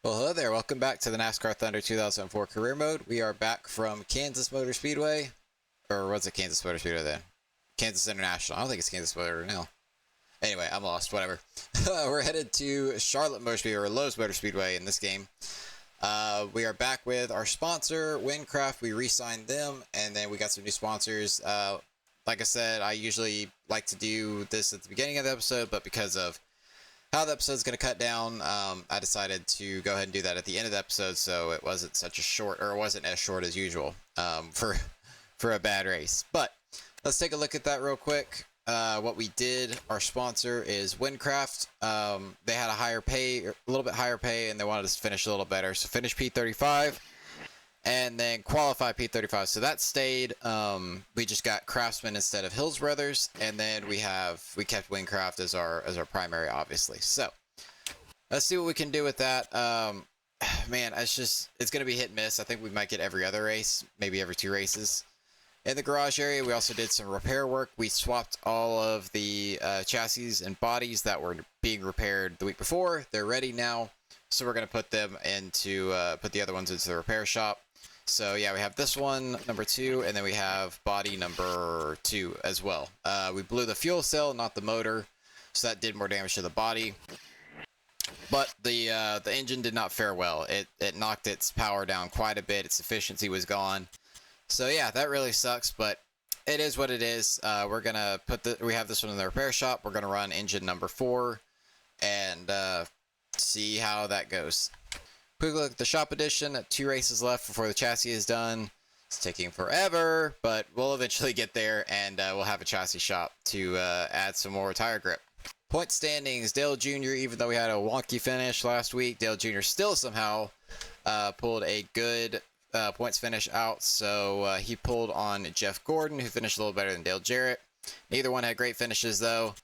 Well, hello there. Welcome back to the NASCAR Thunder 2004 Career Mode. We are back from Kansas Motor Speedway. Or was it Kansas Motor Speedway then? Kansas International. I don't think it's Kansas Motor now. Anyway, I'm lost. Whatever. We're headed to Charlotte Motor Speedway, or Lowe's Motor Speedway in this game. We are back with our sponsor, Windcraft. We re-signed them, and then we got some new sponsors. Like I said, I usually like to do this at the beginning of the episode, but because of how the episode's going to cut down, I decided to go ahead and do that at the end of the episode, so it wasn't such a short, or it wasn't as short as usual for a bad race. But let's take a look at that real quick. What we did, our sponsor is Windcraft. They had a little bit higher pay, and they wanted us to finish a little better. So finish P35, and then qualify P35. So that stayed. We just got Craftsman instead of Hills Brothers, and then we kept Windcraft as our primary, obviously. So let's see what we can do with that. Man, it's gonna be hit and miss. I think we might get every other race, maybe every 2 races. In the garage area, we also did some repair work. We swapped all of the chassis and bodies that were being repaired the week before. They're ready now, so we're gonna put them into put the other ones into the repair shop. So yeah, we have this one, number 2, and then we have body number 2 as well. We blew the fuel cell, not the motor, so that did more damage to the body. But the engine did not fare well. It knocked its power down quite a bit. Its efficiency was gone. So yeah, that really sucks, but it is what it is. We're gonna we have this one in the repair shop. We're gonna run engine number 4 and see how that goes. Quick look at the shop edition. 2 races left before the chassis is done. It's taking forever, but we'll eventually get there, and we'll have a chassis shop to add some more tire grip. Point standings, Dale Jr., even though we had a wonky finish last week, Dale Jr. still somehow pulled a good points finish out. So he pulled on Jeff Gordon, who finished a little better than Dale Jarrett. Neither one had great finishes, though.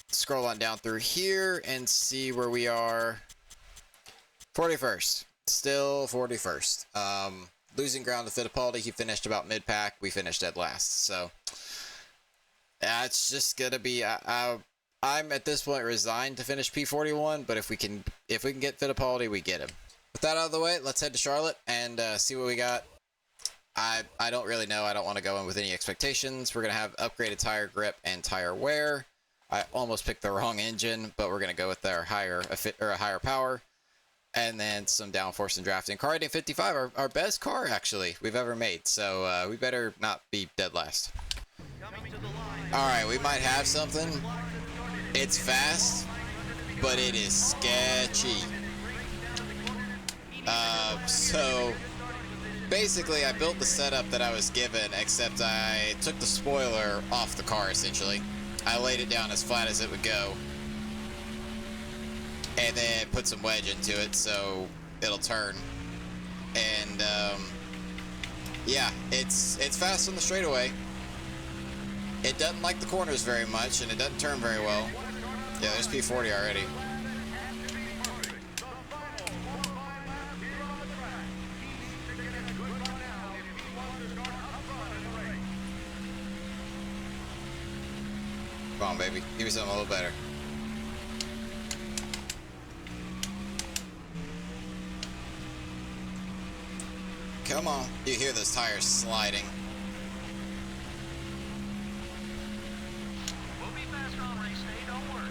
Scroll on down through here and see where we are. 41st. Still 41st. Losing ground to Fittipaldi. He finished about mid-pack. We finished dead last. So it's just going to be... I'm at this point resigned to finish P41, but if we can get Fittipaldi, we get him. With that out of the way, let's head to Charlotte and see what we got. I don't really know. I don't want to go in with any expectations. We're going to have upgraded tire grip and tire wear. I almost picked the wrong engine, but we're going to go with our higher power. And then some downforce and drafting. Car rating 55, our best car, actually, we've ever made. So we better not be dead last. Alright, we might have something. It's fast, but it is sketchy. So basically I built the setup that I was given, except I took the spoiler off the car, essentially. I laid it down as flat as it would go, and then put some wedge into it so it'll turn. And yeah, it's fast on the straightaway. It doesn't like the corners very much, and it doesn't turn very well. Yeah, there's P40 already. Come on, baby. Give me something a little better. Come on. You hear those tires sliding. We'll be fast on race day, don't worry.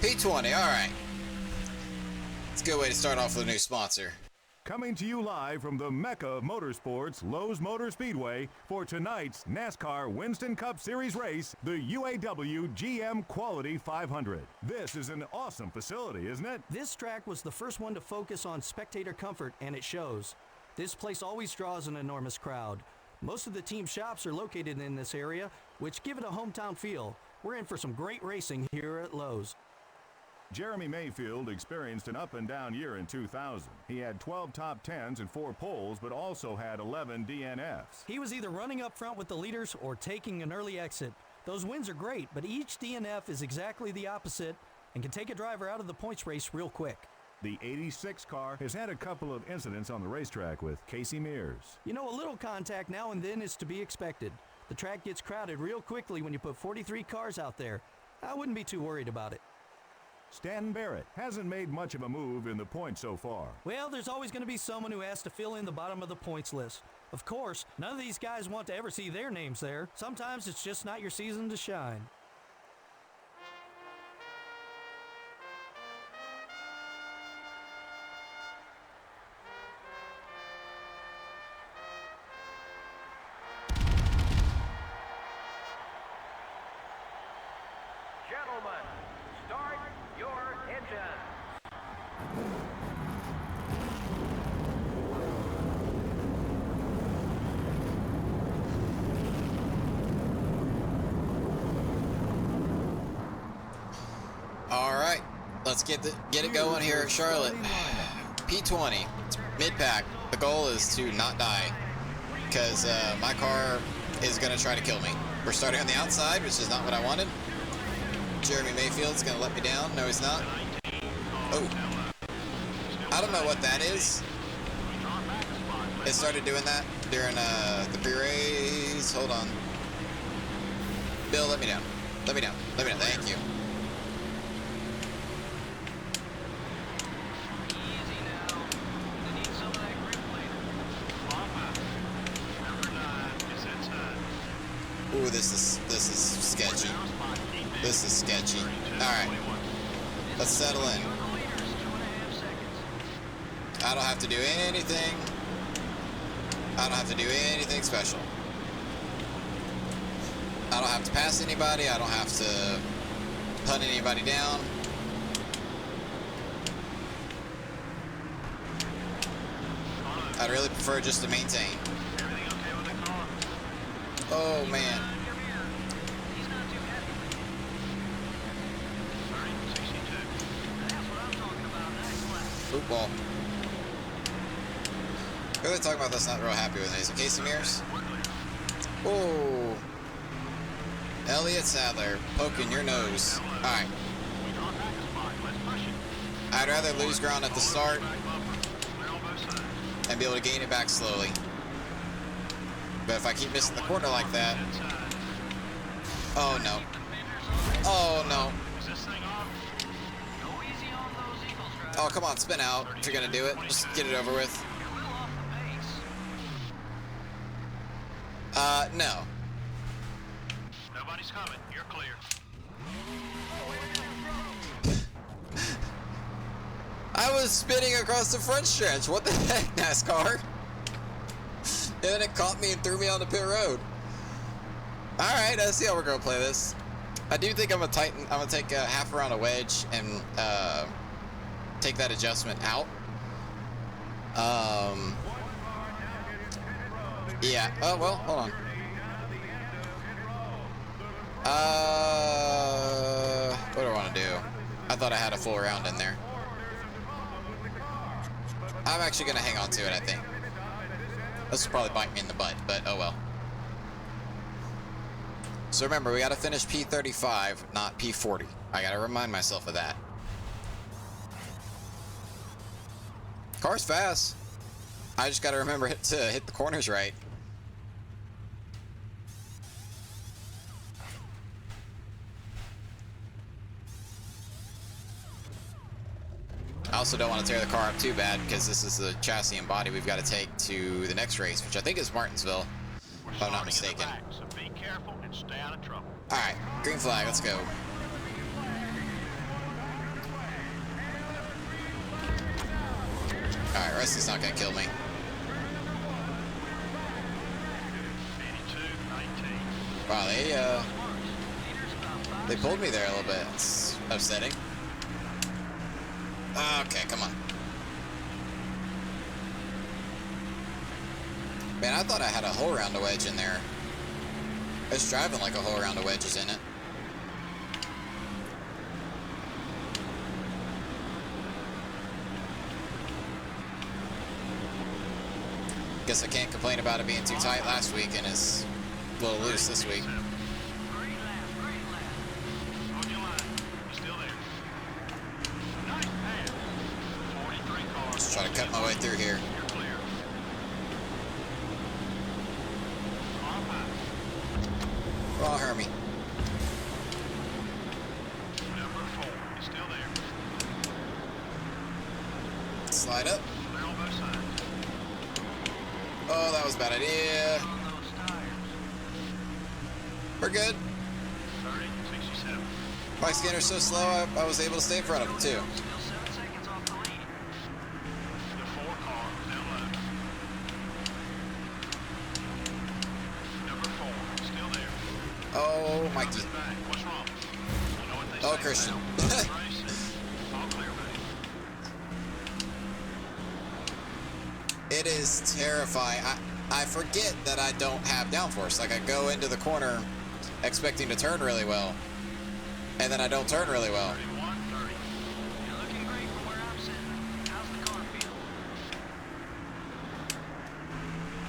P20, alright. It's a good way to start off with a new sponsor. Coming to you live from the Mecca of Motorsports, Lowe's Motor Speedway, for tonight's NASCAR Winston Cup Series race, the UAW GM Quality 500. This is an awesome facility, isn't it? This track was the first one to focus on spectator comfort, and it shows. This place always draws an enormous crowd. Most of the team shops are located in this area, which give it a hometown feel. We're in for some great racing here at Lowe's. Jeremy Mayfield experienced an up-and-down year in 2000. He had 12 top 10s and 4 poles, but also had 11 DNFs. He was either running up front with the leaders or taking an early exit. Those wins are great, but each DNF is exactly the opposite and can take a driver out of the points race real quick. The 86 car has had a couple of incidents on the racetrack with Casey Mears. You know, a little contact now and then is to be expected. The track gets crowded real quickly when you put 43 cars out there. I wouldn't be too worried about it. Stanton Barrett hasn't made much of a move in the points so far. Well, there's always going to be someone who has to fill in the bottom of the points list. Of course, none of these guys want to ever see their names there. Sometimes it's just not your season to shine. Gentlemen, start your engine. All right, let's get it going here at Charlotte. P20, mid-pack. The goal is to not die because my car is going to try to kill me. We're starting on the outside, which is not what I wanted. Jeremy Mayfield's going to let me down. No, he's not. Oh. I don't know what that is. It started doing that during the pre-race. Hold on. Bill, let me down. Let me down. Let me down. Thank you. Easy now. They need some of that grip later. Number 9 is inside. Ooh, this is sketchy. This is sketchy. Alright. Let's settle in. I don't have to do anything. I don't have to do anything special. I don't have to pass anybody. I don't have to hunt anybody down. I'd really prefer just to maintain. Oh, man. Football. Really talking about this, not real happy with these. Casey Mears. Oh. Elliott Sadler poking your nose. Alright. I'd rather lose ground at the start and be able to gain it back slowly. But if I keep missing the corner like that. Oh no. Oh no. Oh, come on, spin out if you're gonna do it. Just get it over with. No. Nobody's coming. You're clear. I was spinning across the front stretch. What the heck, NASCAR? And then it caught me and threw me on the pit road. Alright, let's see how we're gonna play this. I do think I'm gonna tighten. I'm gonna take a half around a wedge and take that adjustment out. Yeah. Oh well, hold on. What do I want to do? I thought I had a full round in there. I'm actually gonna hang on to it, I think. This will probably bite me in the butt, but oh well. So remember, we gotta finish P35, not P40. I gotta remind myself of that. Car's fast. I just gotta remember to hit the corners right. I also don't want to tear the car up too bad because this is the chassis and body we've got to take to the next race, which I think is Martinsville, if I'm not mistaken. So be careful and stay out of trouble. All right, green flag, let's go. All right, Rusty's not gonna kill me. 82-19. Wow, they pulled me there a little bit. It's upsetting. Okay, come on. Man, I thought I had a whole round of wedge in there. It's driving like a whole round of wedge is in it. Guess I can't complain about it being too tight last week and it's a little loose this week. Great lap. On your line. You're still there. Nice pass. 43 cars. Just try to cut my way through here. You're clear. Car high. Oh, Hermie. Number 4 is still there. Slide up. Clear on both sides. Oh, that was a bad idea. On those tires. We're good. 30, 67. My scanner's so slow, I was able to stay in front of him, too. Still 7 seconds off the lead. The 4 car down low. Number 4, still there. Oh, Mikey. Coming back. What's wrong? You know what they Oh, say Christian. about racing. All clear, buddy. It is terrifying. I forget that I don't have downforce. Like, I go into the corner expecting to turn really well, and then I don't turn really well. 31, 30. You're looking great from where I'm sitting. How's the car feel?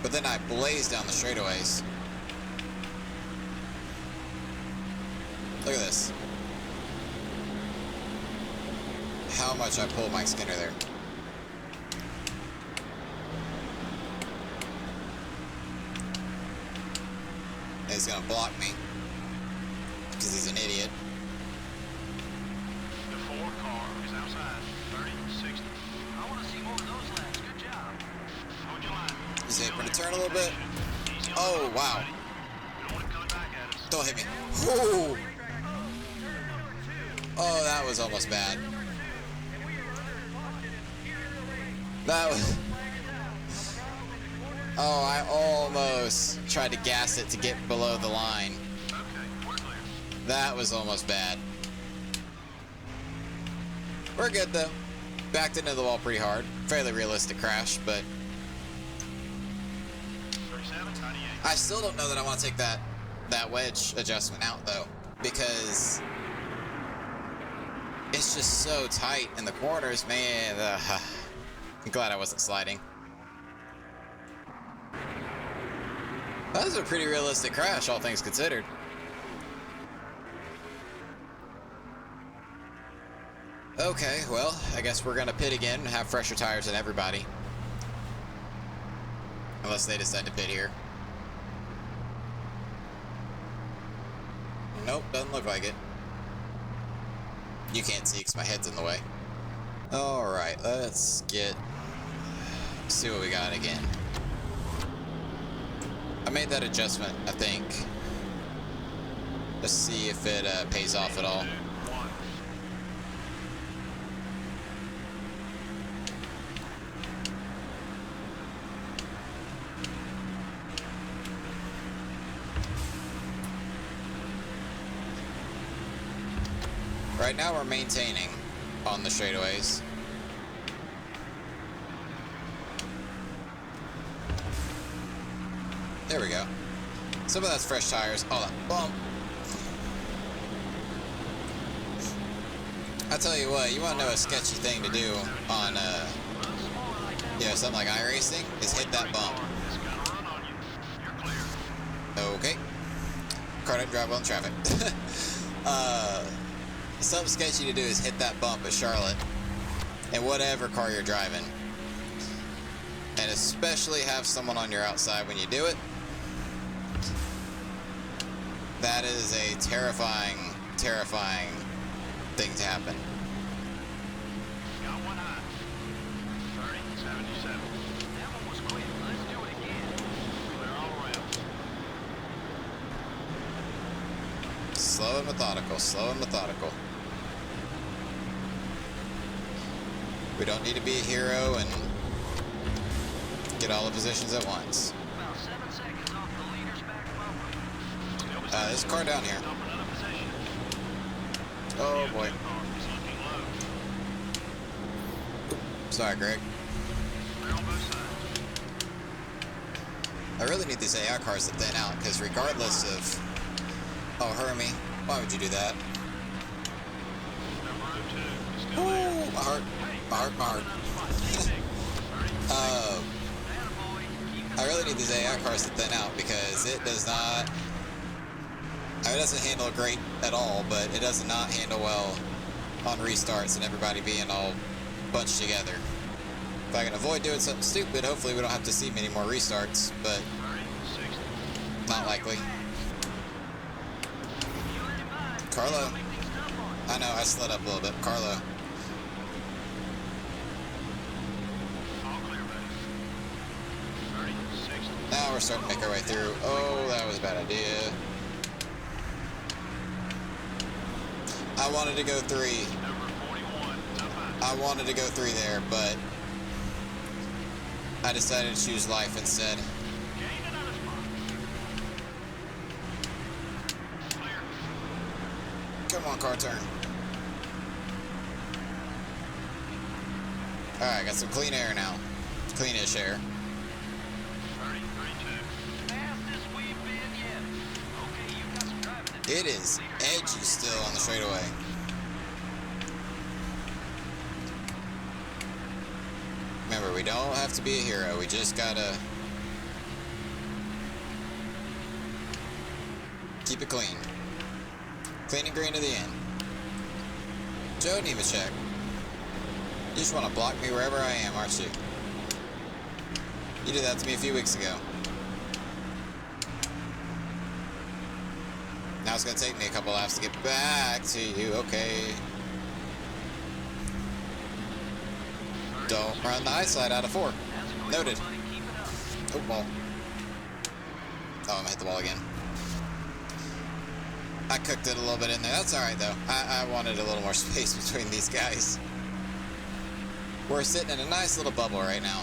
But then I blaze down the straightaways. Look at this. How much I pull Mike Skinner there. He's gonna block me because he's an idiot. The 4 car is outside. 30, 60. I want to see more of those laps. Good job. Hold your line. He's Still apron to there. turn a little bit. Easy on Oh, the brakes, wow. buddy. You don't want him coming back at us. Don't hit me. Ooh. Oh, that was almost bad. That was... Oh, I almost tried to gas it to get below the line. Okay, we're clear. That was almost bad. We're good, though. Backed into the wall pretty hard. Fairly realistic crash, but 37, 98. I still don't know that I want to take that wedge adjustment out, though, because it's just so tight in the corners, man. I'm glad I wasn't sliding. That was a pretty realistic crash, all things considered. Okay, well, I guess we're gonna pit again and have fresher tires than everybody. Unless they decide to pit here. Nope, doesn't look like it. You can't see because my head's in the way. Alright, let's see what we got again. I made that adjustment, I think. Let's see if it pays off at all. 1. Right now we're maintaining on the straightaways. There we go. Some of that's fresh tires. Oh, that bump. I tell you what, you want to know a sketchy thing to do on, something like iRacing is hit that bump. It's got a run on you. You're clear. Okay. Car don't drive well in traffic. Something sketchy to do is hit that bump at Charlotte in whatever car you're driving. And especially have someone on your outside when you do it. That is a terrifying, terrifying thing to happen. Got one high. 30, 77. That one was quick. Let's do it again. Clear all around. Slow and methodical, slow and methodical. We don't need to be a hero and get all the positions at once. About 7 seconds off the leader's back bumper. There's a car down here. Up another position. Oh The boy. other car is looking low. Sorry, Greg. Clear on both sides. I really need these AI cars to thin out, because regardless of... Oh, Hermie, why would you do that? Number 02 is still Ooh, there. my heart, my heart, my heart. I really need these AI cars to thin out, because it does not... I mean, it doesn't handle great at all, but it does not handle well on restarts and everybody being all bunched together. If I can avoid doing something stupid, hopefully we don't have to see many more restarts, but 30, 60. not likely. Carlo. I know, I slid up a little bit. Carlo. we're starting to make our way through. Oh, that was a bad idea. I wanted to go 3. Number 41, top 5. I wanted to go 3 there, but I decided to choose life instead. Gain another spot. Clear. Come on, car turn. Alright, got some clean air now. Cleanish air. 30, 32. Fastest we've been yet. Okay, you got some driving to do. It is edgy still on the straightaway. Remember, we don't have to be a hero. We just gotta keep it clean. Clean and green to the end. Joe Nemechek. You just want to block me wherever I am, aren't you? You did that to me a few weeks ago. Now it's going to take me a couple laps to get back to you. Okay. Don't run the eyesight out of 4. Noted. Oh, ball. Oh, I'm going to hit the wall again. I cooked it a little bit in there. That's alright, though. I wanted a little more space between these guys. We're sitting in a nice little bubble right now.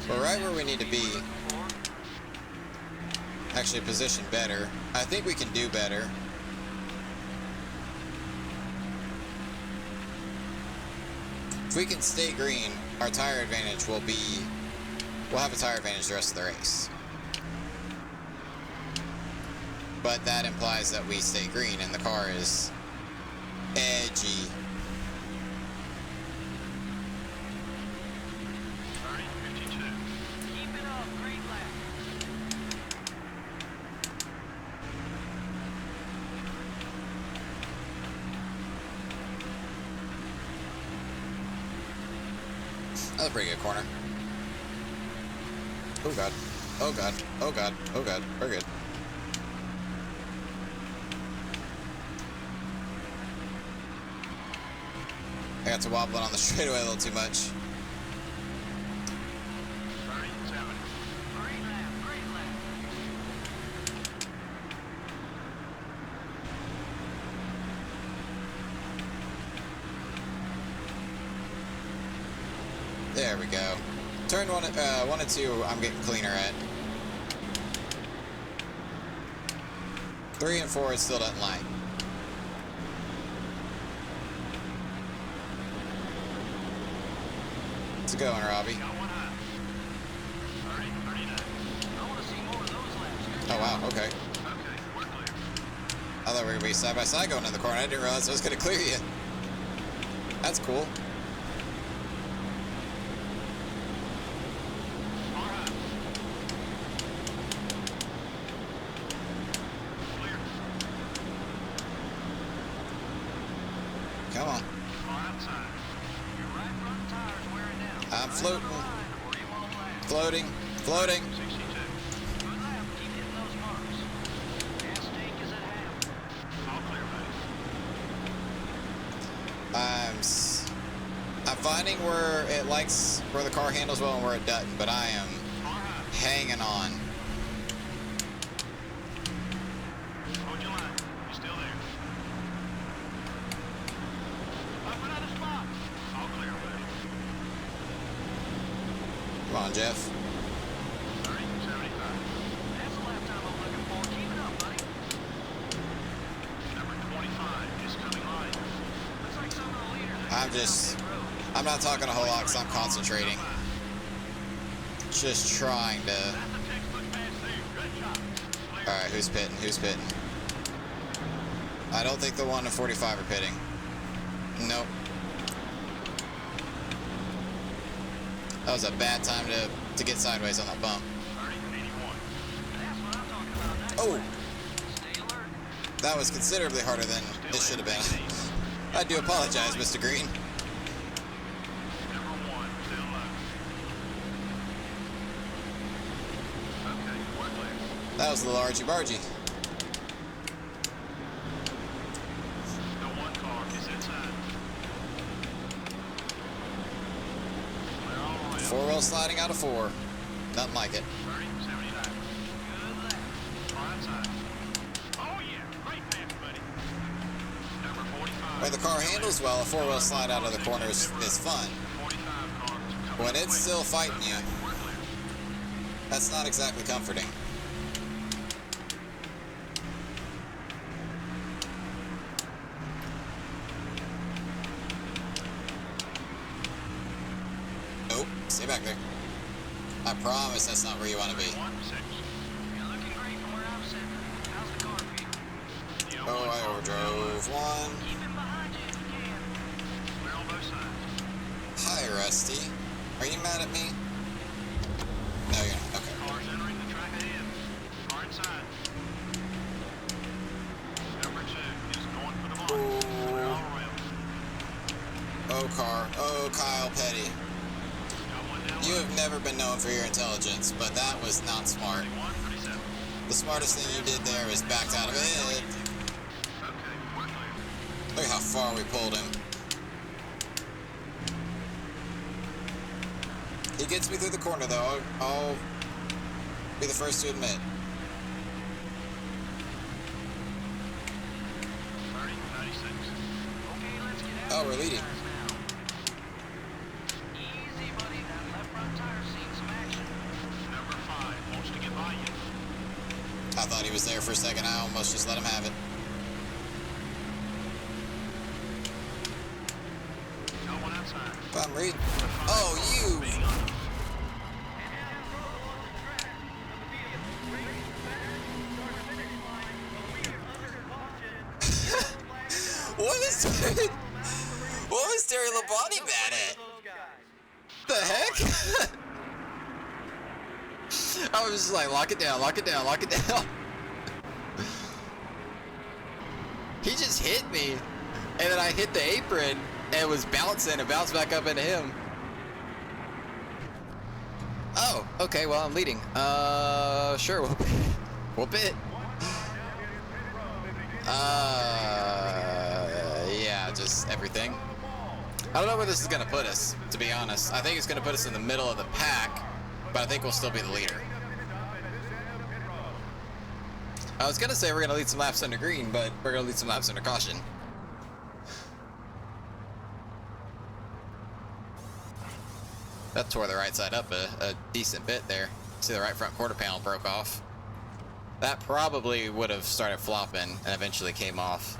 We're right where we need to be. Actually, positioned better. I think we can do better. If we can stay green, our tire advantage will be... We'll have a tire advantage the rest of the race. But that implies that we stay green and the car is edgy. 30, 52. Keep it up, great lap. That's a pretty good corner. Oh god. Oh god. Oh god. Oh god. We're good. I got to wobbling on the straightaway a little too much. 37. Great lap, great lap. There we go. Turn 1 and 2, I'm getting cleaner at. 3 and 4, it still doesn't like. It's going, Robbie. Got one high. 30, 39. I want to see more of those laps. Oh, wow, okay. Okay, we're clear. I thought we were going to be side by side going in the corner. I didn't realize I was going to clear you. That's cool. Far high. Clear. Come on. Far outside. Your right front tire's wearing down. I'm Right floating. on the line, or you won't last. Floating. Floating. 62. Good lap, keep hitting those marks. Gas tank is at half. All clear, buddy. I'm finding where it likes, where the car handles well and where it doesn't, but I am Far high. hanging on. Hold your line. You're still there. Up another spot. All clear, buddy. Come on, Jeff. 30, 75. That's the lap time I'm looking for. Keep it up, buddy. Number 25 is coming live. Looks like some of the leaders are I'm not talking a whole lot because I'm concentrating. Just trying to... That's a textbook pass there. Good job. Clear. Alright, who's pitting? Who's pitting? I don't think the 1 to 45 are pitting. Nope. That was a bad time to get sideways on that bump. 30, 81. That's what I'm talking about. Nice Oh! lap. Stay alert. That was considerably harder than it should have been. I do apologize, Mr. Green. Number 1, still low. That was a little argy-bargy. The one car is inside. Clear all the way. Four-wheel sliding out of 4. Nothing like it. 30, 79. Good lap. Far inside. Oh yeah, great pass, buddy. Number 45. When the car handles well, a four-wheel slide out of the corner is fun. 45 car. When it's still fighting you, We're clear. that's not exactly comforting. Nope, stay back there. I promise that's not where you want to be. 1-6. You're looking great from where I'm sitting. How's the car feel? The Oh, I car overdrove one. Keep him behind you if you can. Clear on both sides. Hi, Rusty. Are you mad at me? No, you're not. Okay. Cars entering the track ahead. Car inside. Number 2 is going for the mark. Clear all around. Oh, car. Oh, Kyle Petty. Got one down. You have never been known for your intelligence, but that was not smart. 137. The smartest thing you did there is backed out of it. Okay, we're clear. Look how far we pulled him. He gets me through the corner, though. I'll be the first to admit. 30, 96. Okay, let's get out. Oh, we're leading. Easy, buddy. That left front tire's seen some action. Number 5 wants to get by you. I thought he was there for a second. I almost just let him have it. Got one outside. But I'm reading. Oh, you! Being on it. What was Terry Labonte mad at? The heck? I was just like, lock it down, lock it down, lock it down. He just hit me, and then I hit the apron, and it was bouncing and bounced back up into him. Oh, okay, well, I'm leading. Sure, whoop it. Yeah, just everything. I don't know where this is gonna put us, to be honest. I think it's gonna put us in the middle of the pack, but I think we'll still be the leader. I was gonna say we're gonna lead some laps under green, but we're gonna lead some laps under caution. That tore the right side up a decent bit there. See, the right front quarter panel broke off. That probably would have started flopping and eventually came off.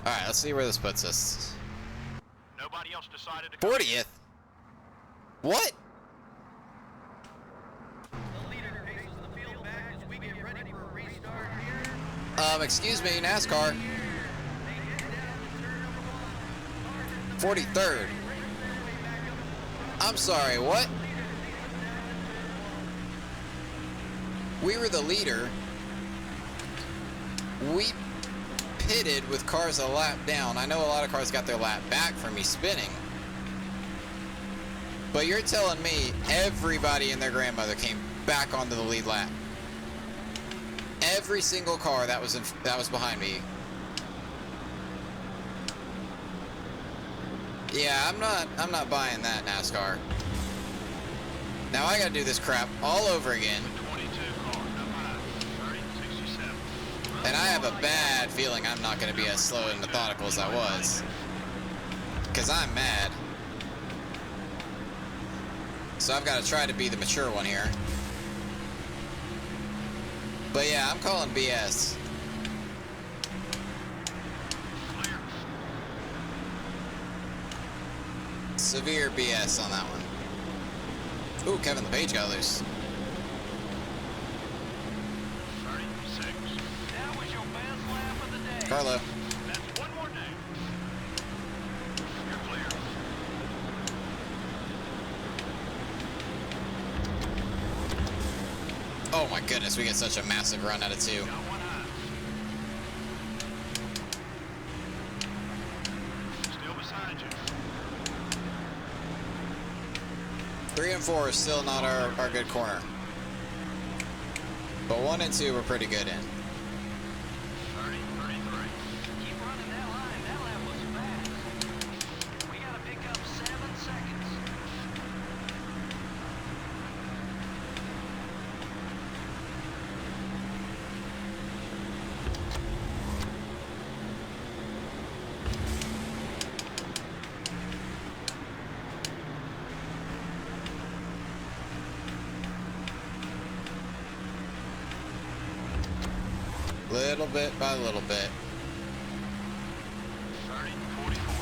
Alright, let's see where this puts us. Nobody else decided to come. 40th? What? Excuse me, NASCAR. 43rd. I'm sorry, what? We were the leader. We pitted with cars a lap down. I know a lot of cars got their lap back from me spinning. But you're telling me everybody and their grandmother came back onto the lead lap. Every single car that was behind me. Yeah, I'm not buying that, NASCAR. Now I gotta do this crap all over again. 22 car, number 9, 30, 67. And I have a bad feeling I'm not gonna be as slow and methodical as I was. Cause I'm mad. So I've gotta try to be the mature one here. But yeah, I'm calling BS. Clear. Severe BS on that one. Ooh, Kevin LePage got loose. 36. That was your best lap of the day. Carlo. That's one more day. You're clear. Oh my goodness, we get such a massive run out of 2. Got one high. and 4 is still not our good corner. But 1 and 2 we're pretty good in. 30, 33. Keep running that line. That lap was fast. We gotta pick up 7 seconds. Little bit by little bit. 30, 44.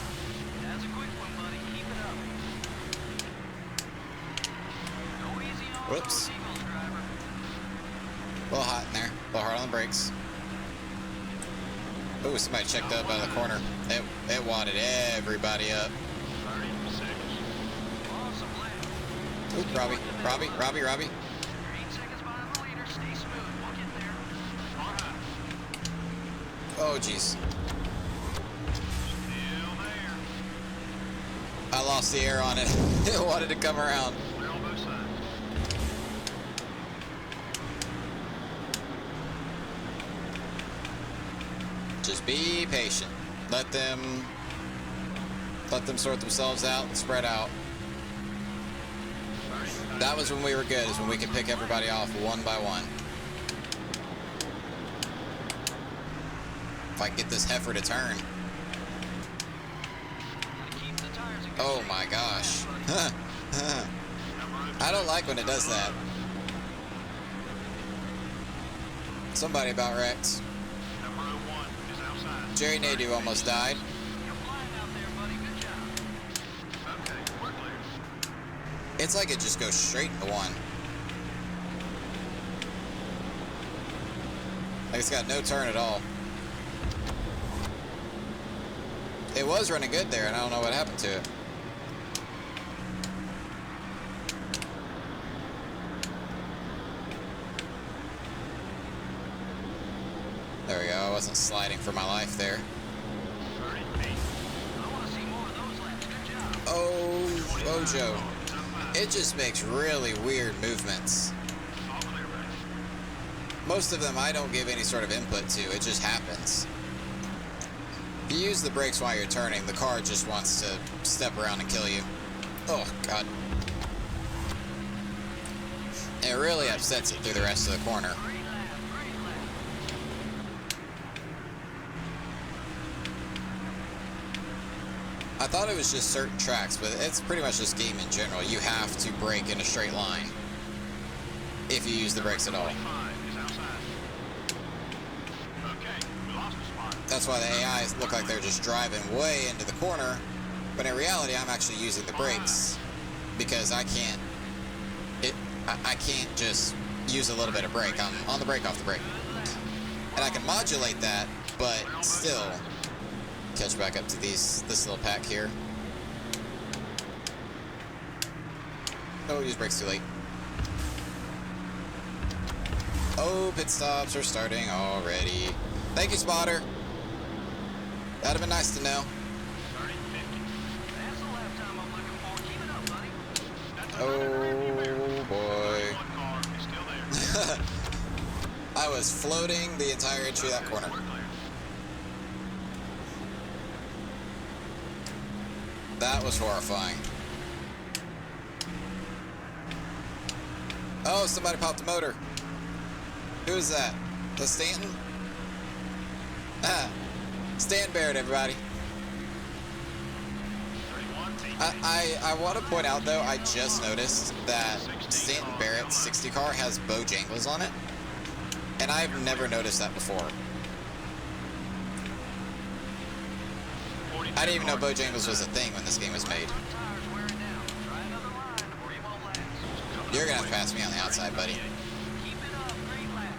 That's a quick one, buddy. Keep it up. Go easy on Whoops. those Eagles, driver. A little hot in there. A little hard on the brakes. Ooh, somebody checked up out of the corner. It wadded everybody up. 36. Awesome lap. Ooh, Robbie. You're 8 seconds behind the leader. Stay smooth. We'll get there. Car high. Oh, jeez. Still there. I lost the air on it. It wanted to come around. Clear on both sides. Just be patient. Let them sort themselves out and spread out. 30. That was when we were good, is when we could pick everybody off one by one. If I can get this heifer to turn. Keep the tires in good Oh shape. my gosh. Number I don't like when it does that. Somebody about wrecked. Number 01 is outside. Jerry Nadeau almost died. You're flying out there, buddy. Good job. Okay, we're clear. It's like it just goes straight into one. Like it's got no turn at all. It was running good there, and I don't know what happened to it. There we go. I wasn't sliding for my life there. 38. I want to see more of those laps. Good job. Oh, Bojo. It's up high. It just makes really weird movements. All clear, buddy. Most of them I don't give any sort of input to. It just happens. If you use the brakes while you're turning, the car just wants to step around and kill you. Oh, God. It really upsets it through the rest of the corner. Great lap. Great lap. I thought it was just certain tracks, but it's pretty much this game in general. You have to brake in a straight line if you use the brakes at all. 25 is outside. Okay, we lost a spot. That's why the AIs look like they're just driving way into the corner, but in reality, I'm actually using the brakes because I can't just use a little bit of brake. I'm on the brake, off the brake. And I can modulate that, but still catch back up to this little pack here. Oh, use brakes too late. Oh, pit stops are starting already. Thank you, spotter. That'd have been nice to know. 30, 50. That's the lap time I'm looking for. Keep it up, buddy. That's another rearview mirror. Oh, boy. One car is still there. I was floating the entire entry of that corner. We're clear. That was horrifying. Oh, somebody popped a motor. Who is that? The Stanton? Ah, Stan Barrett, everybody. 31, 18. I want to point out, though, I just noticed that Stanton Barrett's 60 car has Bojangles on it. And I've never noticed that before. 42 I didn't even know cars. Bojangles was a thing when this game was made. Front tires wearing down. Try another line or you won't last. You're gonna have to pass me on the outside, buddy. Keep it up. Great lap.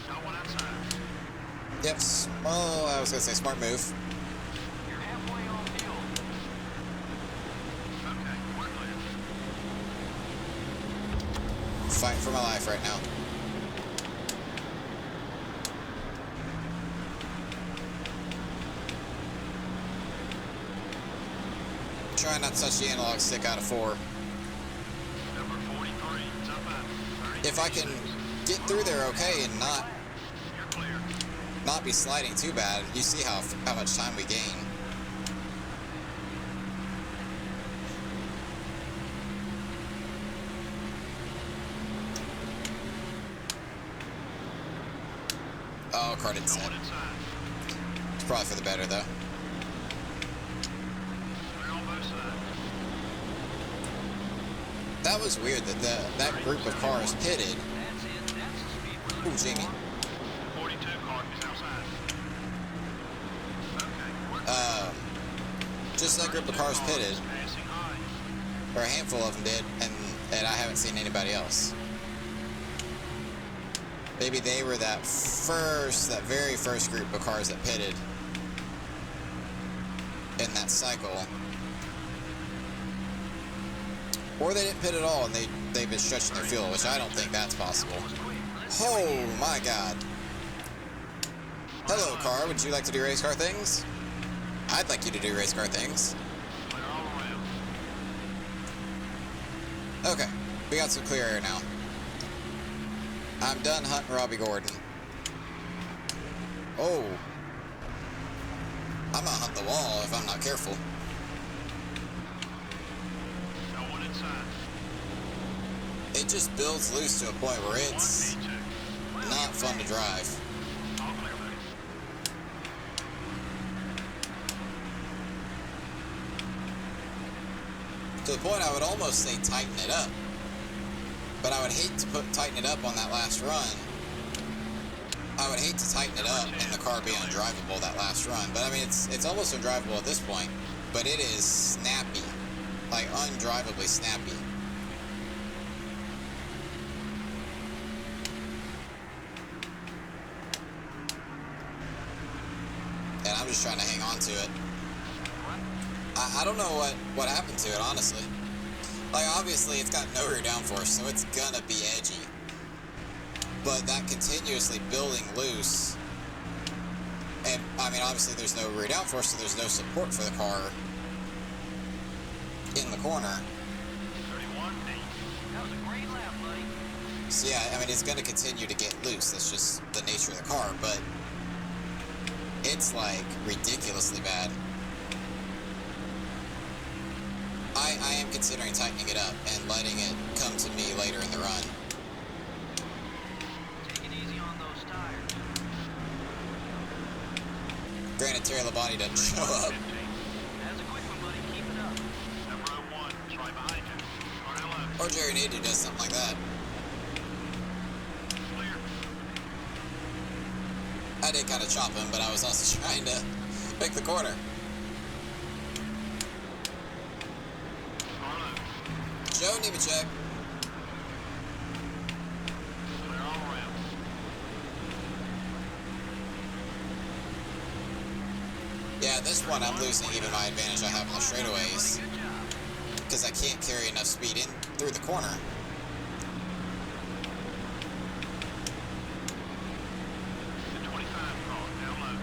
Got one outside. Yep. Oh, I was gonna say smart move. You're halfway on fuel. Okay, we're clear. Fighting for my life right now. Try not to touch the analog stick out of 4. Number if I can get through there okay and You're clear. not be sliding too bad, you see how much time we gain. Oh, car didn't set. Going inside. It's probably for the better though. Clear on both sides. That was weird that that group of cars pitted. That's it. That's the speed we're Ooh, looking Jamie. for. 42 car is outside. Okay, we're Just that group of cars pitted, passing high. or a handful of them did, and I haven't seen anybody else. Maybe they were that very first group of cars that pitted in that cycle. Or they didn't pit at all and they've been stretching their fuel, which I don't think that's possible. Oh my god. Hello car, would you like to do race car things? I'd like you to do race car things. Clear all around. Okay, we got some clear air now. I'm done hunting Robbie Gordon. Oh. I'm gonna hunt the wall if I'm not careful. No one inside. It just builds loose to a point where it's 1D2. not fun to drive. All clear, buddy. To the point I would almost say tighten it up. But I would hate to tighten it up on that last run. I would hate to tighten it up and the car be undrivable that last run. But I mean, it's almost undrivable at this point. But it is snappy. Like, undrivably snappy. And I'm just trying to hang on to it. I don't know what happened to it, honestly. Like, obviously, it's got no rear downforce, so it's gonna be edgy. But that continuously building loose, and, I mean, obviously there's no rear downforce, so there's no support for the car in the corner. 31D. That was a great lap, buddy. So yeah, I mean, it's gonna continue to get loose. That's just the nature of the car, but it's, like, ridiculously bad. I am considering tightening it up and letting it come to me later in the run. Take it easy on those tires. Granted, Terry Labonte doesn't show up. 15. That's a quick one, buddy. Keep it up. Number 01 is right behind you. Turn left. Or Jerry Nadeau does something like that. Clear. I did kind of chop him, but I was also trying to pick the corner. Car low. Joe Nemechek. Clear all around. Yeah, this one I'm losing even my advantage I have on the straightaways Good job. because I can't carry enough speed in through the corner. The 25 car down low.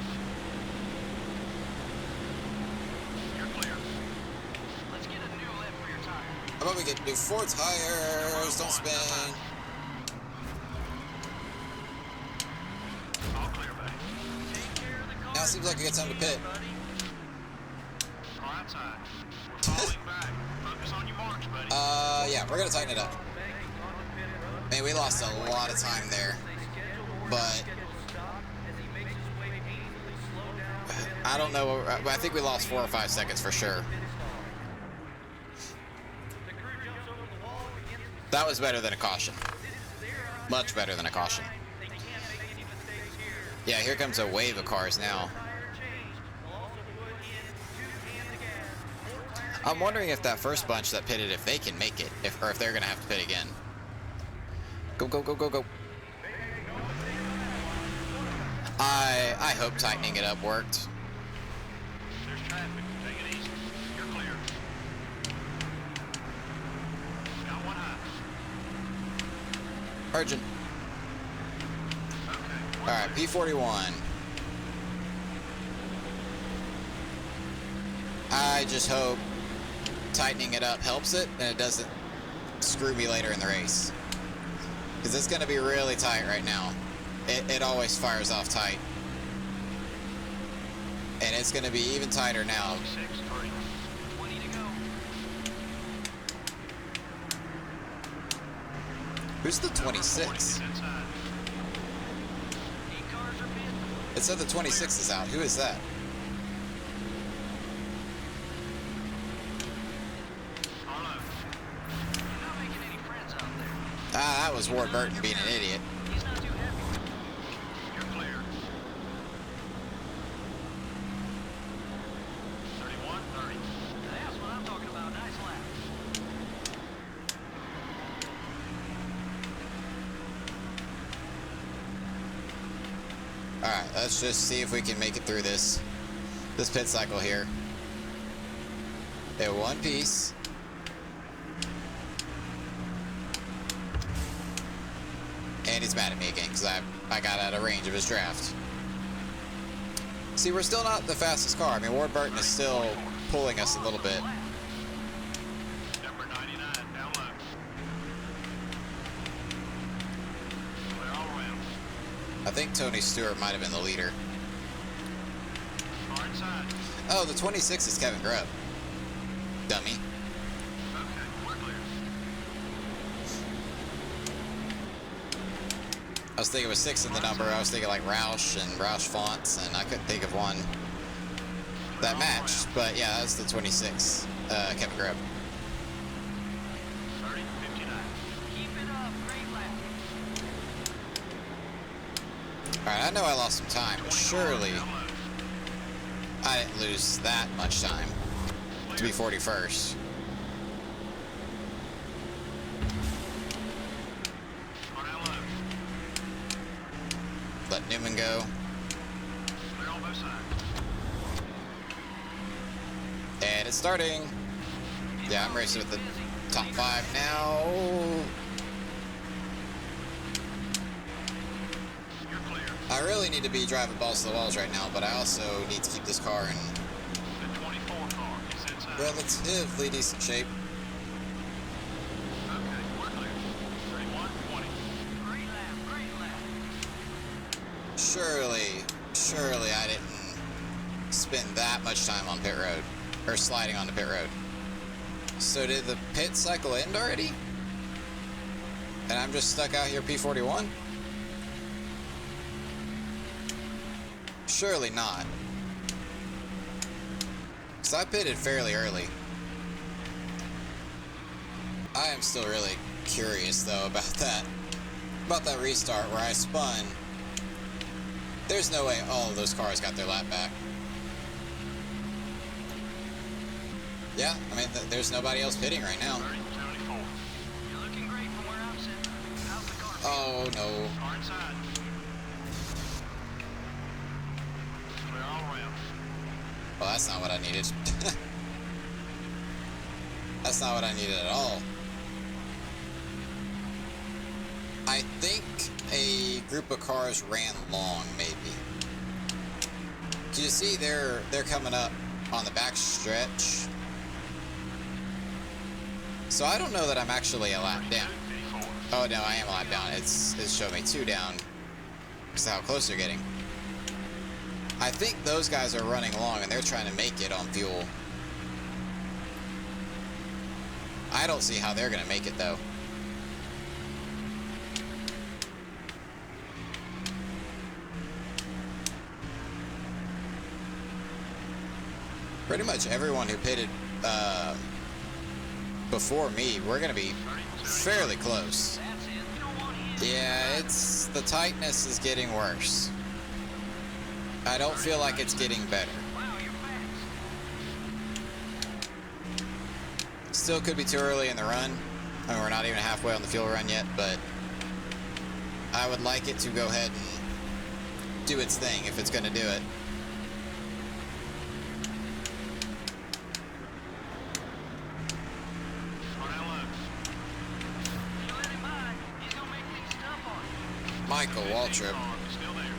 You're clear. Let's get a new lip for your tire. How about we get new 4 tires? Don't spin. All clear, buddy. Take care of the car. Now it seems like a good time to pit. buddy. Car outside. We're falling back. Focus on your marks, buddy. Yeah, we're gonna tighten it up. Man, we lost a lot of time there, but I don't know. I think we lost 4 or 5 seconds for sure. That was better than a caution. Much better than a caution. Yeah, here comes a wave of cars now. I'm wondering if that first bunch that pitted, if they can make it, or if they're gonna have to pit again. Go, go, go, go, go. I hope tightening it up worked. There's traffic. Take it easy. You're clear. Got one high. Urgent. Okay. All right, P41. I just hope tightening it up helps it and it doesn't screw me later in the race. Because it's going to be really tight right now. It always fires off tight. And it's going to be even tighter now. 6-3. 20 to go. Who's the 40 26? is inside. 8 cars are bid. It said the 26 is out. Who is that? Arlo. You're not making any friends out there. Ah, that was Ward Burton being an idiot. He's not too happy with you. You're clear. 31-30. That's what I'm talking about. Nice lap. Alright, let's just see if we can make it through this pit cycle here. In one piece. And he's mad at me again because I got out of range of his draft. See, we're still not the fastest car. I mean, Ward Burton is still pulling us a little bit. Number 99, down low. Clear all around. I think Tony Stewart might have been the leader. Far inside. Oh, the 26 is Kevin Grubb. Dummy. Okay, we're clear. I was thinking with 6 in the number. I was thinking like Roush and Roush fonts, and I couldn't think of one that matched. But yeah, that was the 26, Kevin Grubb. 30-59. Keep it up. Great lap. Alright, I know I lost some time, but surely Down low. I didn't lose that much time to be 41st. Or down low. Let Newman go. Clear on both sides. And it's starting. Yeah, I'm racing with the top 5 now. You're clear. I really need to be driving balls to the walls right now, but I also need to keep this car in The 24 car is inside. relatively decent shape. Okay, we're clear. 31-20. Great lap. Great lap. Surely I didn't spend that much time on pit road, or sliding onto pit road. So did the pit cycle end already? And I'm just stuck out here P41? Surely not. Because I pitted fairly early. I am still really curious though about that restart where I spun. There's no way all of those cars got their lap back. Yeah, I mean, there's nobody else pitting right now. 30-74. You're looking great from where I'm sitting. How's the car? Oh no. Car inside. Clear all around. Well, that's not what I needed. That's not what I needed at all. I think a group of cars ran long, maybe. Do you see they're coming up on the back stretch? So I don't know that I'm actually a lap down. 54. Oh no, I am a lap down. It's showing me 2 down. Because of how close they're getting. I think those guys are running long and they're trying to make it on fuel. I don't see how they're going to make it though. Pretty much everyone who pitted before me, we're going to be fairly close. That's it. You don't want to hit. Yeah, the tightness is getting worse. I don't feel like it's getting better. Wow, you're fast. Still could be too early in the run. I mean, we're not even halfway on the fuel run yet, but I would like it to go ahead and do its thing if it's going to do it. Car down low. You let him by. He's gonna make things tough on you. Michael Waltrip. Car still there.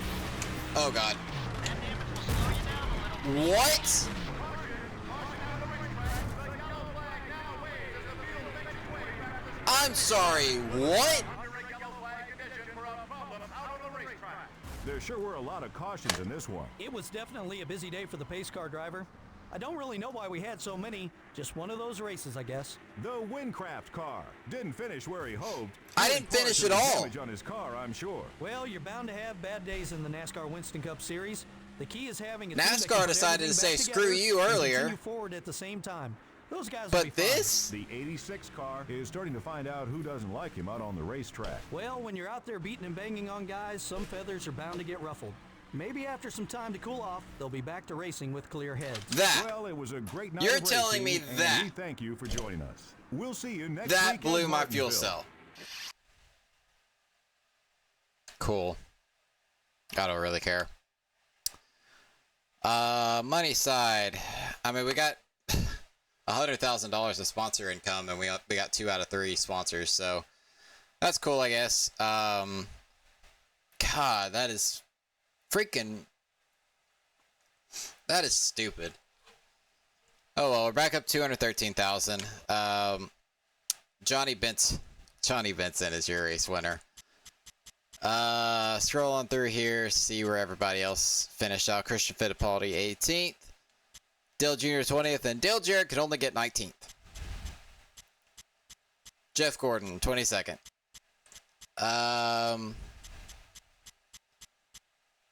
Oh, God. That damage will slow you down a little. What? I'm sorry, what? racetrack. There sure were a lot of cautions in this one. It was definitely a busy day for the pace car driver. I don't really know why we had so many. Just one of those races, I guess. The Wincraft car didn't finish where he hoped. I didn't finish at all. Damage on his car, I'm sure. Well, you're bound to have bad days in the NASCAR Winston Cup Series. The key is having a team that NASCAR can put decided to everything say, back "Screw together you," and earlier. continue forward at the same time. Those guys will be But fine. this? The 86 car is starting to find out who doesn't like him out on the racetrack. Well, when you're out there beating and banging on guys, some feathers are bound to get ruffled. Maybe after some time to cool off, they'll be back to racing with clear heads. That. Well, it was a great night You're of telling me racing, that. and we thank you for joining us. We'll see you next That week blew in my fuel Martinsville. cell. Cool. I don't really care. Money side. I mean, we got $100,000 of sponsor income, and we got 2 out of 3 sponsors, so that's cool, I guess. God, that is freaking. That is stupid. Oh well, we're back up 213,000. Johnny Benson is your race winner. Scroll on through here, see where everybody else finished out. Christian Fittipaldi 18th, Dale Jr. 20th, and Dale Jarrett could only get 19th. Jeff Gordon 22nd.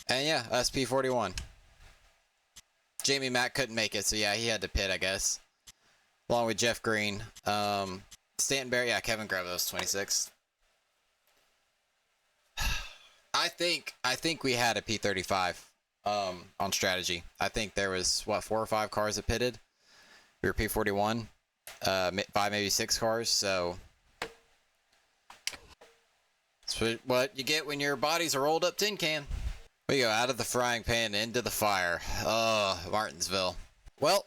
And yeah, SP41. Jamie Mack couldn't make it, so yeah, he had to pit, I guess. Along with Jeff Green. Stanton Barry, yeah, Kevin Grabo was 26th. I think we had a P35 on strategy. I think there was, what, 4 or 5 cars that pitted? We were P41. 5, maybe 6 cars, so... That's what you get when your bodies a rolled up tin can. We go out of the frying pan into the fire. Oh, Martinsville. Well,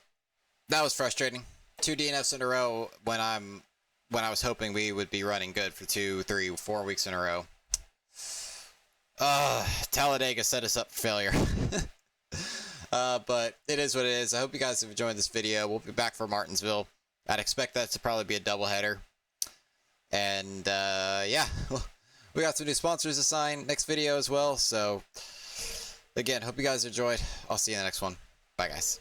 that was frustrating. 2 DNFs in a row when I was hoping we would be running good for 2, 3, 4 weeks in a row. Talladega set us up for failure. But it is what it is. I hope you guys have enjoyed this video. We'll be back for Martinsville. I'd expect that to probably be a doubleheader. And yeah, we got some new sponsors to sign next video as well. So again, hope you guys enjoyed. I'll see you in the next one. Bye, guys.